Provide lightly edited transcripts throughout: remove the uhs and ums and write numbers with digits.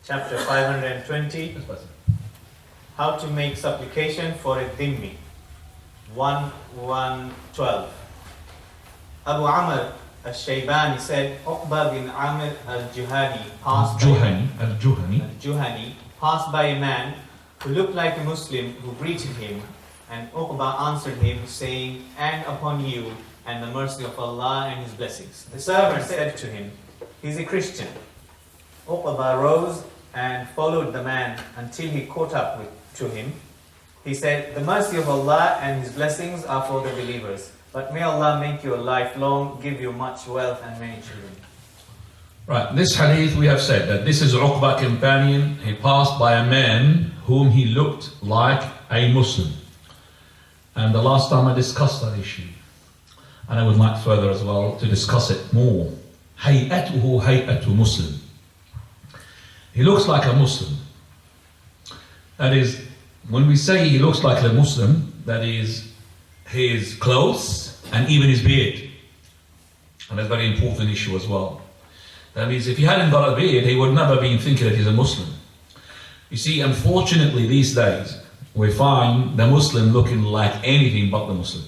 chapter 520, how to make supplication for a dhimmi. 1:12. Abu Amr al-Shaybani said, Uqba bin Amr al-Juhani passed by a man who looked like a Muslim who greeted him, and Uqba answered him, saying, And upon you, and the mercy of Allah and His blessings. The servant said to him, He's a Christian. Uqba rose and followed the man until he caught up to him. He said, The mercy of Allah and His blessings are for the believers. But may Allah make your life long, give you much wealth and many children. Right, this hadith we have said that this is Uqba companion. He passed by a man whom he looked like a Muslim. And the last time I discussed that issue, and I would like further as well to discuss it more. Hay'atuhu hay'atu Muslim. He looks like a Muslim. That is, when we say he looks like a Muslim, that is his clothes and even his beard. And that's a very important issue as well. That means if he hadn't got a beard, he would never been thinking that he's a Muslim. You see, unfortunately these days, we find the Muslim looking like anything but the Muslim.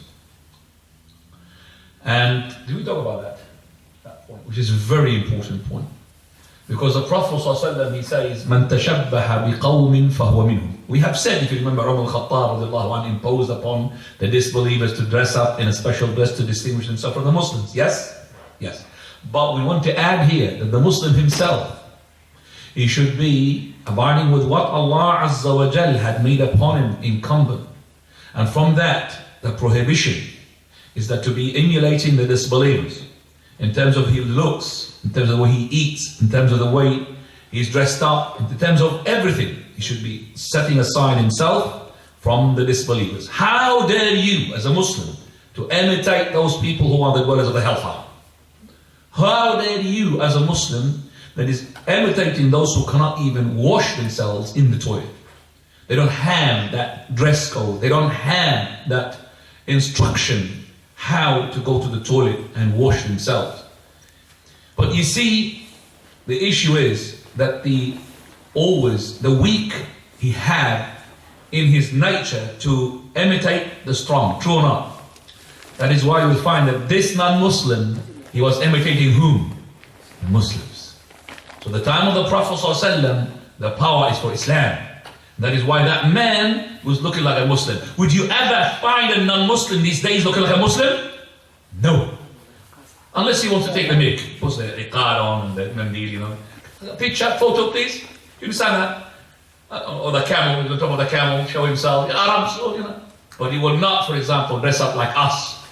And do we talk about that point, which is a very important point. Because the Prophet ﷺ, he says, "Man tashabbaha biqawmin fahuwa minhum." We have said, if you remember, Umar al-Khattab imposed upon the disbelievers to dress up in a special dress to distinguish themselves from the Muslims. Yes? Yes. But we want to add here that the Muslim himself, he should be abiding with what Allah Azza wa Jal had made upon him incumbent. And from that, the prohibition is that to be emulating the disbelievers in terms of his looks, in terms of the way he eats, in terms of the way he's dressed up, in terms of everything. He should be setting aside himself from the disbelievers. How dare you, as a Muslim, to imitate those people who are the dwellers of the hellfire? How dare you, as a Muslim, that is imitating those who cannot even wash themselves in the toilet? They don't have that dress code. They don't have that instruction how to go to the toilet and wash themselves. But you see, the issue is that the weak, he had in his nature to imitate the strong, true or not. That is why you will find that this non-Muslim, he was imitating whom? The Muslims. So the time of the Prophet ﷺ, the power is for Islam. That is why that man was looking like a Muslim. Would you ever find a non-Muslim these days looking like a Muslim? No. Unless he wants to take the mic, puts the iqad on and the mandil, you know. Picture, photo please. You understand that? Or the camel, the top of the camel, show himself. Arabs, you know. But he will not, for example, dress up like us,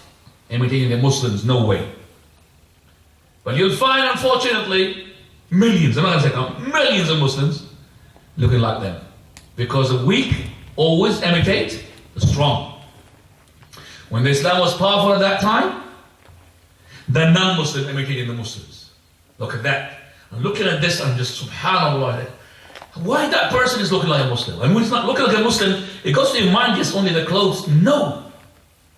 imitating the Muslims, no way. But you'll find, unfortunately, millions, I'm not going to say millions of Muslims looking like them. Because the weak always imitate the strong. When the Islam was powerful at that time, the non-Muslim imitating the Muslims. Look at that. I'm looking at this, I'm just, subhanAllah, why that person is looking like a Muslim? And when he's not looking like a Muslim, it goes to your mind just only the clothes. No,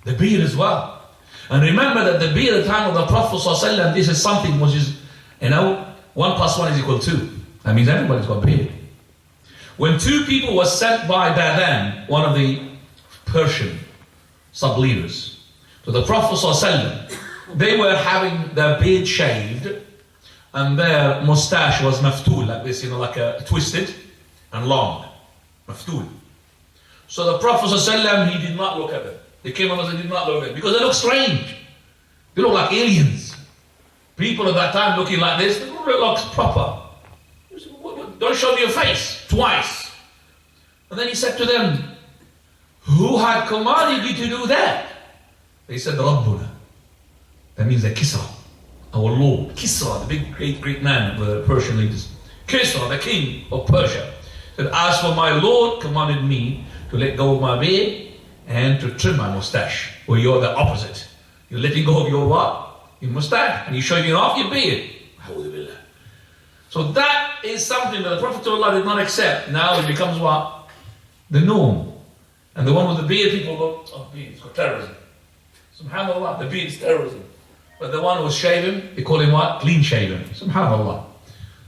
the beard as well. And remember that the beard at the time of the Prophet ﷺ, this is something which is, 1 + 1 is equal 2. That means everybody's got a beard. When two people were sent by Badan, one of the Persian sub-leaders, to the Prophet ﷺ, they were having their beard shaved and their mustache was maftul, like this, like a twisted and long. Maftul. So the Prophet ﷺ, he did not look at them. They came over and did not look at them because they look strange. They look like aliens. People at that time looking like this, they don't look proper. Don't show me your face twice. And then he said to them, who had commanded you to do that? They said, Rabbuna. That means the Kisra, our Lord. Kisra, the big great man of the Persian leaders. Kisra, the king of Persia, said, as for my Lord commanded me to let go of my beard and to trim my mustache. Well, you're the opposite. You're letting go of your what? Your mustache, and you're showing off your beard. So that is something that the Prophet ﷺ did not accept. Now it becomes what? The norm. And the one with the beard, people go, oh, beard, it's got terrorism. SubhanAllah, the beard is terrorism. But the one who was shaven, they call him what? Clean shaven. SubhanAllah.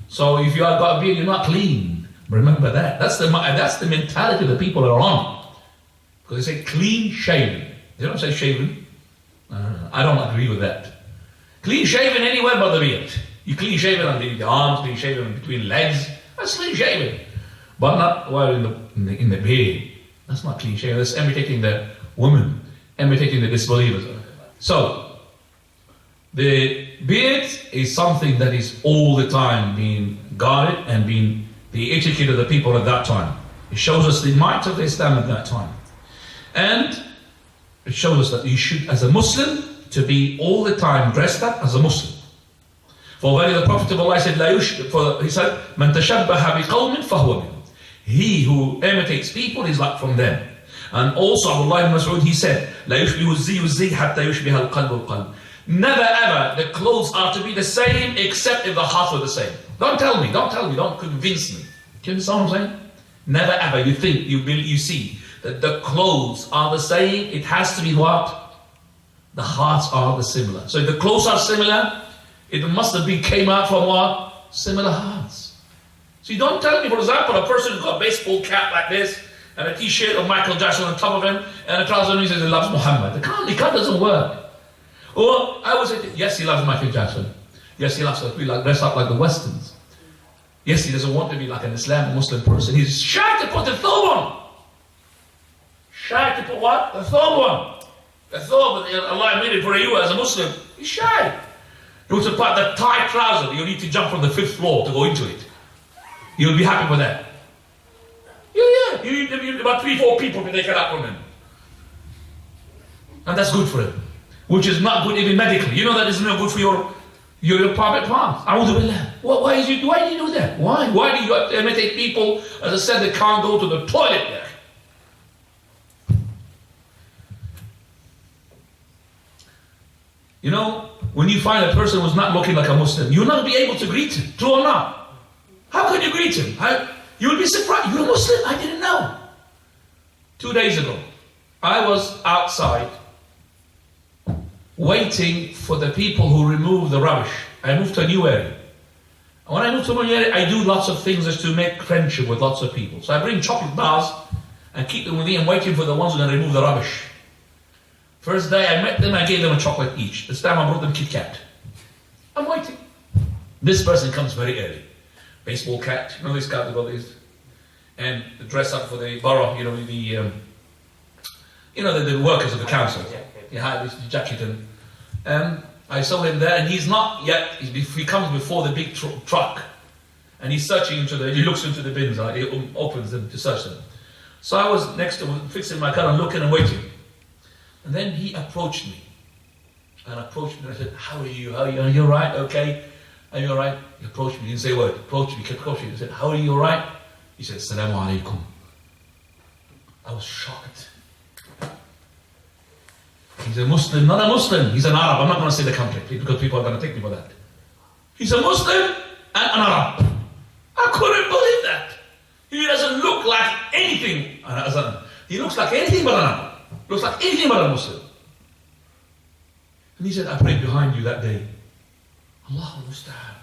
So if you have got a beard, you're not clean. Remember that. That's the mentality the people are on. Because they say clean shaven. They don't say shaven. I don't agree with that. Clean shaven anywhere but the beard. You clean shaven on the arms, clean shaven between legs. That's clean shaven. But not while in the beard. That's not clean shaven. That's imitating the woman, imitating the disbelievers. So the beard is something that is all the time being guarded and being the etiquette of the people at that time. It shows us the might of Islam at that time. And it shows us that you should, as a Muslim, to be all the time dressed up as a Muslim. For very the Prophet of Allah said, he said, "Man tashabbaha biqawmin fahuwa minhum." He who imitates people is like from them. And also Abdullah ibn Mas'ud, he said, "La yushbihu az-ziyyu az-ziyy hatta yushbiha al-qalbu al-qalb." Never ever the clothes are to be the same except if the hearts were the same. Don't tell me, don't convince me. Do you understand what I'm saying? Never ever you think, you see that the clothes are the same. It has to be what? The hearts are the similar. So if the clothes are similar, it must have came out from what? Similar hearts. So you don't tell me, for example, a person who's got a baseball cap like this, and a t-shirt of Michael Jackson on top of him, and a trouser and he says he loves Muhammad. The car doesn't work. Or I would say, yes, he loves Michael Jackson. Yes, he loves to be dressed up like the Westerns. Yes, he doesn't want to be like an Islam Muslim person. He's shy to put the thawb on. Shy to put what? The thawb on. The thawb that Allah made it for you as a Muslim. He's shy. You want to put the tight trouser, you need to jump from the 5th floor to go into it. You'll be happy with that. Yeah. You need about 3-4 people to take it out from him. And that's good for him. Which is not good even medically. You know that is not good for your private parts. A'udhu billah. Why do you do that? Why? Why do you imitate people, as I said, that can't go to the toilet there? You know, when you find a person who's not looking like a Muslim, you'll not be able to greet him. True or not? How can you greet him? You will be surprised. You're a Muslim? I didn't know. 2 days ago, I was outside waiting for the people who remove the rubbish. I moved to a new area. And when I moved to a new area, I do lots of things just to make friendship with lots of people. So I bring chocolate bars and keep them with me and waiting for the ones who are going to remove the rubbish. First day I met them, I gave them a chocolate each. This time I brought them Kit Kat. I'm waiting. This person comes very early. Baseball cap, you know this guy, got these, and the dress up for the borough, the workers of the council. He had this jacket and I saw him there, and he's not yet. He comes before the big truck, and he's searching he looks into the bins. He opens them to search them. So I was next to him, fixing my car and looking and waiting. And then he approached me. And I said, "How are you? Are you all right? Okay. Are you all right?" He approached me, he didn't say a word. He kept approaching me. He said, "How are you, all right?" He said, "Assalamu alaikum." I was shocked. He's a Muslim, not a Muslim. He's an Arab. I'm not going to say the country because people are going to take me for that. He's a Muslim and an Arab. I couldn't believe that. He doesn't look like anything. He looks like anything but an Arab. Looks like anything but a Muslim. And he said, "I prayed behind you that day." Allahu Musta'an.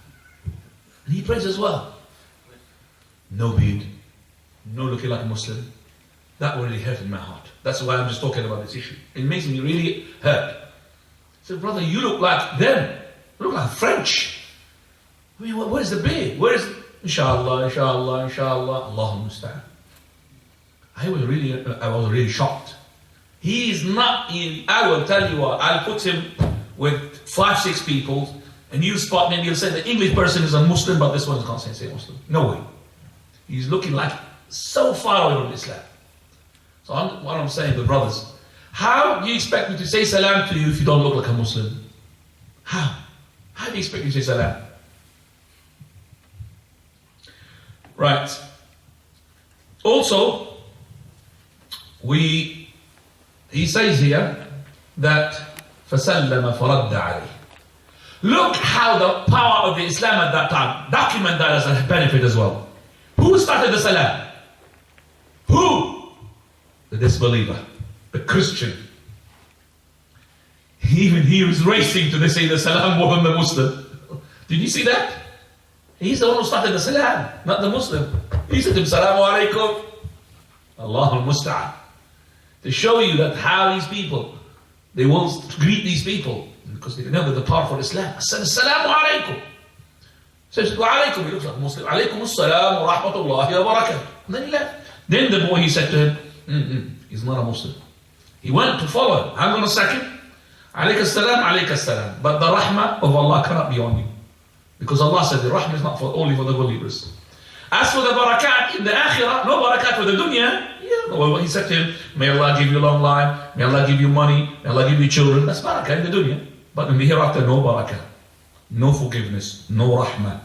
And he prays as well. No beard, no looking like a Muslim. That really hurt in my heart. That's why I'm just talking about this issue. It makes me really hurt. I said, "Brother, you look like them. You look like French. I mean, where's the beard? Where is, inshallah, Allahu Musta'an." I was really shocked. He is not in, I will tell you what, I'll put him with 5-6 people, and you spot me and you'll say the English person is a Muslim, but this one can't say Muslim. No way. He's looking like so far away from Islam. So what I'm saying, the brothers, how do you expect me to say salam to you if you don't look like a Muslim? How? How do you expect me to say salam? Right. Also, he says here that فَسَلَّمَ فَرَدَّ عَلَيْهِ. Look how the power of the Islam at that time, document that as a benefit as well. Who started the salam? Who? The disbeliever, the Christian. Even he was racing to say the salam more than the Muslim. Did you see that? He's the one who started the salam, not the Muslim. He said to him, Salamu alaikum. Allahu al-musta'an. To show you that how these people, they want to greet these people, because they know that the powerful Islam. I said, Assalamu alaikum. Says, wa alaikum. He looks like a Muslim. Alaikum assalam wa rahmatullahi wa barakatuh. And then he left. Then the boy, he said to him, he's not a Muslim. He went to follow him. Hang on a second. Alayka assalam. But the rahmah of Allah cannot be on you. Because Allah said the rahmah is not only for the believers. As for the barakat in the akhirah, no barakat for the dunya. Yeah, well, he said to him, may Allah give you long life, may Allah give you money, may Allah give you children. That's barakah in the dunya. But in the hereafter, no barakah, no forgiveness, no rahmah.